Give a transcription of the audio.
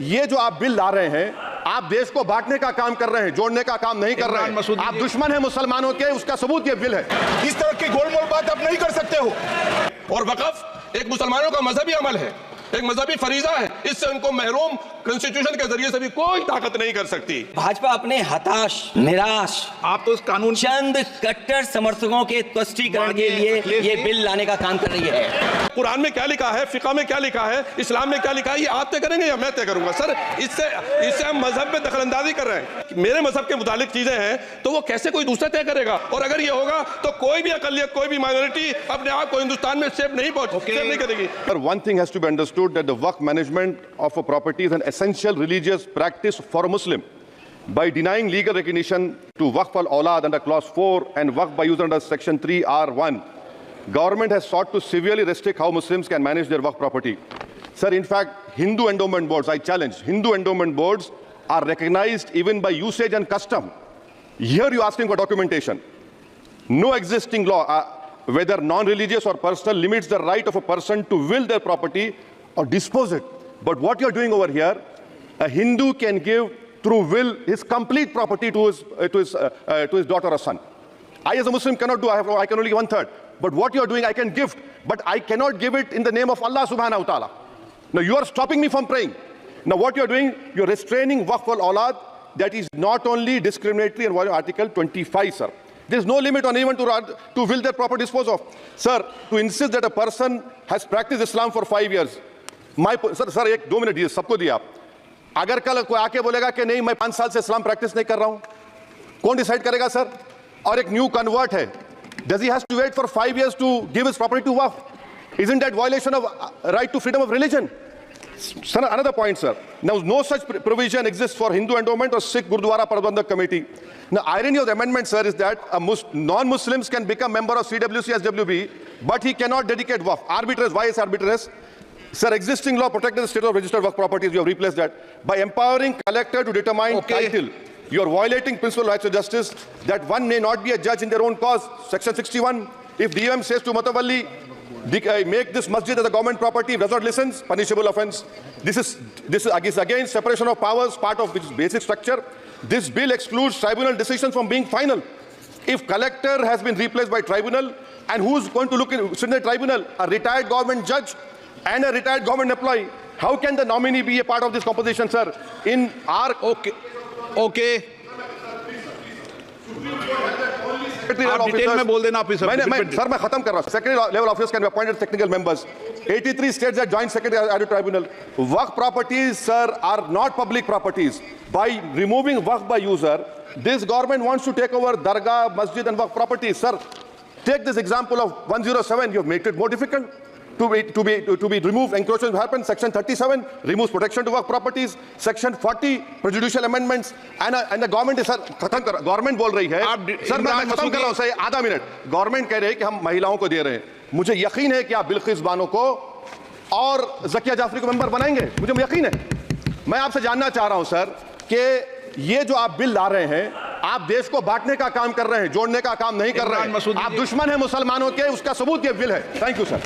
ये जो आप बिल ला रहे हैं, आप देश को बांटने का काम कर रहे हैं, जोड़ने का काम नहीं कर रहे हैं। आप दुश्मन हैं मुसलमानों के, उसका सबूत ये बिल है। इस तरह की गोलमोल बात आप नहीं कर सकते हो। और वक़्फ़ एक मुसलमानों का मजहबी अमल है, एक मजहबी फरीजा है। इससे उनको महरूम कॉन्स्टिट्यूशन के जरिए से भी कोई ताकत नहीं कर सकती। भाजपा अपने हताश, निराश, आप तो इस कानून चंद कट्टर समर्थकों के तुष्टीकरण के लिए ये बिल लाने का काम कर रही है। कुरान में क्या लिखा है, फिक़ा में क्या लिखा है, इस्लाम में क्या लिखा है, ये आप तय करेंगे या मैं तय करूंगा? सर, इससे हम मजहब में दखलंदाजी कर रहे हैं। मेरे मजहब के मुतालिक चीजें हैं तो वो कैसे कोई दूसरा तय करेगा? और अगर ये होगा तो कोई भी अकलियत, कोई भी माइनॉरिटी अपने आप को हिंदुस्तान में सेफ नहीं करेगी। One thing has to be understood that the waqf management of a property is an essential religious practice for a Muslim. By denying legal recognition to waqf al-awlad under clause 4 and waqf by use under section 3R1, government has sought to severely restrict how Muslims can manage their waqf property. Sir, in fact, Hindu endowment boards, I challenge, Hindu endowment boards are recognized even by usage and custom. Here you're asking for documentation. No existing law, whether non-religious or personal, limits the right of a person to will their property or dispose it. But what you're doing over here, a Hindu can give through will his complete property to his daughter or son. I as a Muslim cannot do, I can only give 1/3. But what you're doing, I can gift, but I cannot give it in the name of Allah subhanahu wa ta'ala. Now you are stopping me from praying. Now what you're doing, you're restraining waqf al-awlad. That is not only discriminatory and violating Article 25, sir. There's no limit on anyone to will their property dispose of. Sir, to insist that a person has practiced Islam for 5 years. Sir एक 2 minute दिए, सबको दिया आप। अगर कल कोई आके बोलेगा कि नहीं मैं 5 साल से इस्लाम प्रैक्टिस नहीं कर रहा हूं, कौन डिसाइड करेगा सर? और एक न्यू कन्वर्ट है, does he has to wait for 5 years to give his property to waqf? Isn't that violation of right to freedom of religion? Sir, another point, sir. Now, no such provision exists for Hindu endowment or Sikh Gurdwara Prabandhak Committee. Now, irony of the amendment, sir, is that non-Muslims can become member of CWC, SWB, but he cannot dedicate waqf. Arbitrage. Why is arbitrage? Sir, existing law protecting the state of registered waqf properties. You have replaced that by empowering collector to determine title. You are violating principal rights of justice that one may not be a judge in their own cause. Section 61. If DM says to Matawalli, make this masjid as a government property, does not listen, punishable offence. This is again separation of powers, part of which is basic structure. This bill excludes tribunal decisions from being final. If collector has been replaced by tribunal, and who's going to sit in the tribunal? A retired government judge and a retired government employee. How can the nominee be a part of this composition, sir? In our okay आप detail में बोल देना officer. Sir मैं खत्म कर रहा हूं। Secretary level officers can be appointed technical members. 83 states that joint secretary added tribunal. Waqf properties, sir, are not public properties. By removing waqf by user, this government wants to take over dargah, masjid and waqf properties. Sir, take this example of 107. You have made it more difficult to be removed. Encroachment happens. Section 37 removes protection to waqf properties. Section 40 prejudicial amendments. And the government is, sir, government बोल रही है। Sir मैं खत्म कर रहा हूं, sir आधा minute. Government कह रही है कि हम महिलाओं को दे रहे हैं। मुझे यकीन है कि आप बिल्किस बानो को और ज़किया जाफरी को मेंबर बनाएंगे, मुझे यकीन है। मैं आपसे जानना चाह रहा हूं सर कि ये जो आप बिल ला रहे हैं, आप देश को बांटने का काम कर रहे हैं, जोड़ने का काम नहीं कर रहे हैं। आप दुश्मन हैं मुसलमानों के, उसका सबूत ये बिल है। Thank you sir.